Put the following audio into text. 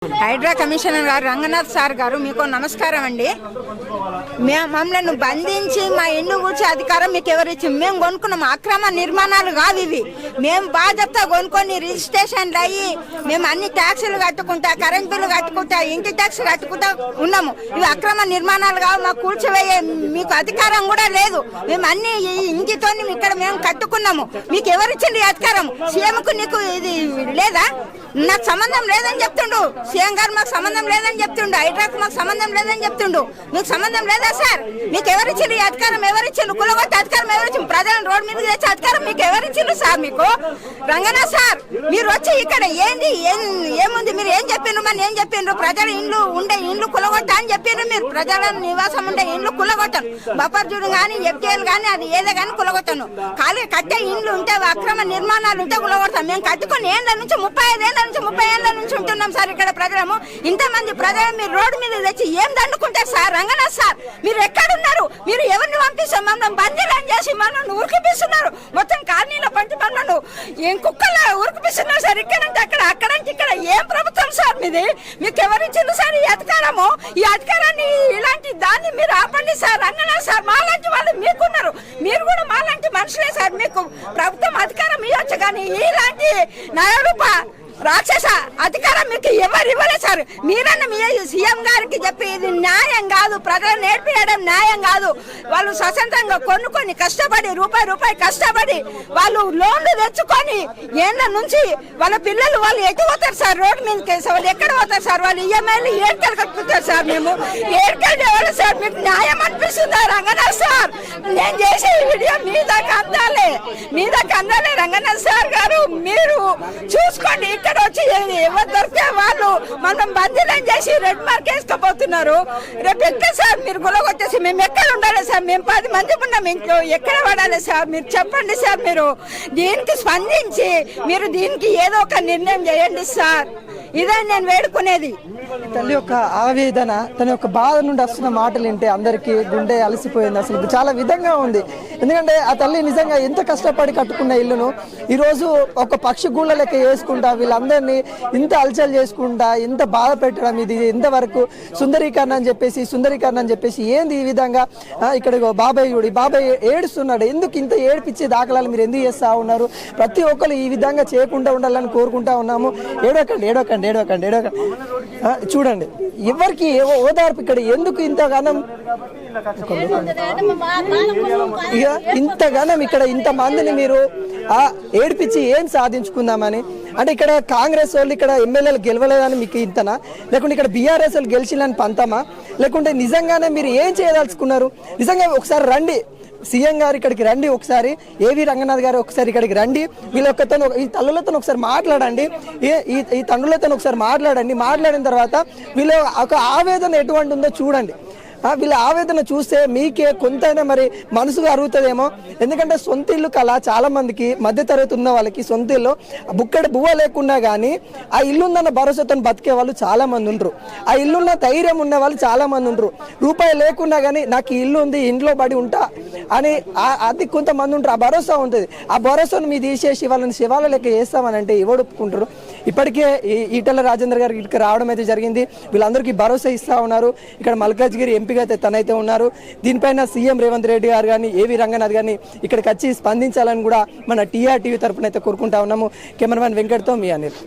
Hydraa commissioner గారు Ranganath sir గారు మీకు నమస్కారం అండి. మమ్మల్ని బంధించి మా ఇల్లు కూర్చే అధికారం మీకు ఎవరిచ్చి? మేము కొనుక్కున్నాం. అక్రమ నిర్మాణాలు కాదు ఇవి. మేము బాధ్యత కొనుక్కొని రిజిస్ట్రేషన్లు అయ్యి మేము అన్ని ట్యాక్సులు కట్టుకుంటా, కరెంట్ బిల్లు కట్టుకుంటా, ఇంటి ట్యాక్స్ కట్టుకుంటా ఉన్నాము. ఇవి అక్రమ నిర్మాణాలు కావు. మాకు కూర్చోవేయే మీకు అధికారం కూడా లేదు. మేము అన్ని ఇంటితో ఇక్కడ మేము కట్టుకున్నాము. మీకు ఎవరిచ్చింది అధికారం? సీఎంకు నీకు ఇది లేదా? నాకు సంబంధం లేదని చెప్తుండు సీఎం గారు. మాకు సంబంధం లేదని చెప్తుండు. హైడ్రాకు మాకు సంబంధం లేదని చెప్తుండు. మీకు సంబంధం లేదా సార్? మీకు ఎవరిచ్చింది అధికారం? ఎవరిచ్చిండు? కులగొట్టే అధికారం ఎవరిచ్చింది? ప్రజలను రోడ్డు మీద తెచ్చే అధికారం మీకు ఎవరిచ్చిండు సార్? మీకు రంగనాథ్ సార్ మీరు వచ్చి ఇక్కడ ఏంది ఏముంది? మీరు ఏం చెప్పిండ్రు? మరి ఏం చెప్పిండ్రు? ప్రజల ఇండ్లు ఉండే ఇండ్లు కులగొట్ట అని చెప్పిండ్రు. మీరు ప్రజల నివాసం ఉండే ఇండ్లు కులగొట్టను. బఫర్జూడు కానీ ఎఫ్టీఎల్ కానీ అది ఏదో కానీ కులగొట్టను. ఖాళీ కట్టే ఇండ్లు ఉంటే అక్రమ నిర్మాణాలు ఉంటే కులగొడతాం. మేము కట్టుకుని ఏళ్ళ నుంచి 35 ఏళ్ళ నుంచి 30 ఏళ్ళ నుంచి ఉంటున్నాం సార్ ఇక్కడ ప్రజలము. ఇంతమంది ప్రజలు మీరు రోడ్డు మీద తెచ్చి ఏం దండుకుంటారు సార్? రంగనాథ్ సార్ మీరు ఎక్కడున్నారు? మీరు ఎవరిని పంపిస్తారు? మమ్మల్ని బందీలను చేసి మనల్ని ఉరికిపిస్తున్నారు. మొత్తం కాలనీలో పంచి మనల్ని ఏం కుక్కలా ఉరికిపిస్తున్నారు సార్. ఇక్కడంటే అక్కడ, అక్కడంటే ఇక్కడ. ఏం ప్రభుత్వం సార్ మీది? మీకు ఎవరిచ్చింది సార్ ఈ అధికారము? ఈ అధికారాన్ని ఇలాంటి దాన్ని మీరు ఆపండి సార్. రంగనాథ్ సార్ మాలాంటి వాళ్ళు మీకున్నారు. మీరు కూడా మాలాంటి మనుషులే సార్. మీకు ప్రభుత్వం అధికారం ఇవ్వచ్చు కానీ ఇలాంటి నయరూప రాక్షస అధికారం మీకు ఎవరు ఇవ్వలేదు సార్. మీరన్న మీ సీఎం గారికి చెప్పి ఇది న్యాయం కాదు, ప్రజలు నేర్పించడం న్యాయం కాదు. వాళ్ళు స్వతంత్రంగా కొనుక్కొని కష్టపడి రూపాయి కష్టపడి వాళ్ళు లోన్లు తెచ్చుకొని ఏళ్ళ నుంచి వాళ్ళ పిల్లలు వాళ్ళు ఎటు పోతారు సార్? రోడ్డు మీదకి వాళ్ళు ఎక్కడ పోతారు సార్? వాళ్ళు ఈఎంఐలు ఏడుకలు కట్టుకుంటారు సార్. మేము ఏడుకలు ఎవరు సార్? మీకు న్యాయం అనిపిస్తుందా రంగనాథ్ సార్? నేను చేసే ఈ వీడియో మీ దాకా అందాలి రంగనాథ్ సార్ గారు. మీరు చూసుకోండి. ఇక్కడ వచ్చి ఎవరు దొరికితే వాళ్ళు మనం బందీలను చేసి రెడ్ మార్క్ వేసుకోబోతున్నారు. రేపు ఎక్కడ సార్ మీరు గులగొచ్చేసి మేము ఎక్కడ ఉండాలి సార్? మేము 10 మంది ఉన్నాం ఇంట్లో. ఎక్కడ పడాలి సార్? మీరు చెప్పండి సార్. మీరు దీనికి స్పందించి మీరు దీనికి ఏదో ఒక నిర్ణయం చేయండి సార్. ఇదే నేను వేడుకునేది. తల్లి యొక్క ఆవేదన, తన యొక్క బాధ నుండి వస్తున్న మాటలు వింటే అందరికీ గుండె అలసిపోయింది. అసలు చాలా విధంగా ఉంది. ఎందుకంటే ఆ తల్లి నిజంగా ఎంత కష్టపడి కట్టుకున్న ఇల్లును ఈరోజు ఒక పక్షి గూళ్ళ లెక్క వేసుకుంటా వీళ్ళందరినీ ఇంత అలచలు చేసుకుంటా ఇంత బాధ పెట్టడం, ఇది ఎంతవరకు సుందరీకరణ అని చెప్పేసి ఏంది ఈ విధంగా? ఇక్కడ బాబాయ్ ఏడుస్తున్నాడు. ఎందుకు ఇంత ఏడిపించే దాఖలాలు మీరు ఎందుకు చేస్తూ ఉన్నారు? ప్రతి ఒక్కరు ఈ విధంగా చేయకుండా ఉండాలని కోరుకుంటా ఉన్నాము. ఏడవకండి. చూడండి, ఎవరికి ఓదార్పు ఇక్కడ ఎందుకు ఇంతగానం ఇక్కడ ఇంతమందిని మీరు ఏడిపించి ఏం సాధించుకుందామని? అంటే ఇక్కడ కాంగ్రెస్ వాళ్ళు ఇక్కడ ఎమ్మెల్యేలు గెలవలేదని మీకు ఇంతనా? లేకుంటే ఇక్కడ బీఆర్ఎస్ వాళ్ళు గెలిచిలని పంతమా? లేకుంటే నిజంగానే మీరు ఏం చేయదలుచుకున్నారు? నిజంగా ఒకసారి రండి, సీఎం గారు ఇక్కడికి రండి, ఒకసారి ఏవి రంగనాథ్ గారు ఒకసారి ఇక్కడికి రండి. వీళ్ళొక్కతో ఈ తల్లులతో ఒకసారి మాట్లాడండి, ఈ తండ్రులతో ఒకసారి మాట్లాడిన తర్వాత వీళ్ళ ఒక ఆవేదన ఎటువంటి ఉందో చూడండి. వీళ్ళ ఆవేదన చూస్తే మీకే కొంతైనా మరి మనసుగా అరుగుతుందేమో. ఎందుకంటే సొంత ఇల్లు కళ చాలా మందికి, మధ్యతరగతి ఉన్న వాళ్ళకి సొంత ఇల్లు బుక్కడి బువ్వ లేకున్నా కానీ ఆ ఇల్లుందన్న భరోసాతో బతికే వాళ్ళు చాలా మంది ఉండరు. ఆ ఇల్లున్న ధైర్యం ఉన్న వాళ్ళు చాలా మంది ఉండరు. రూపాయి లేకున్నా కానీ నాకు ఇల్లు ఉంది, ఇంట్లో పడి ఉంటా అని అది కొంతమంది ఉంటారు. ఆ భరోసా ఉంటుంది. ఆ భరోసాను మీ తీసేసి వాళ్ళని శివాల లెక్క చేస్తామని అంటే ఎవడు ఒప్పుకుంటారు? ఇప్పటికే ఈటెల రాజేందర్ గారికి ఇక్కడికి రావడం అయితే జరిగింది. వీళ్ళందరికీ భరోసా ఇస్తా ఉన్నారు. ఇక్కడ మల్కాజ్గిరి ఎంపీగా అయితే తనైతే ఉన్నారు. దీనిపైన సీఎం రేవంత్ రెడ్డి గారు కానీ ఏవి రంగనాథ్ గారిని ఇక్కడికి వచ్చి స్పందించాలని కూడా మన టీఆర్ టీవీ తరఫున అయితే కోరుకుంటా ఉన్నాము. కెమెరామెన్ వెంకట్తో మీ అనిల్.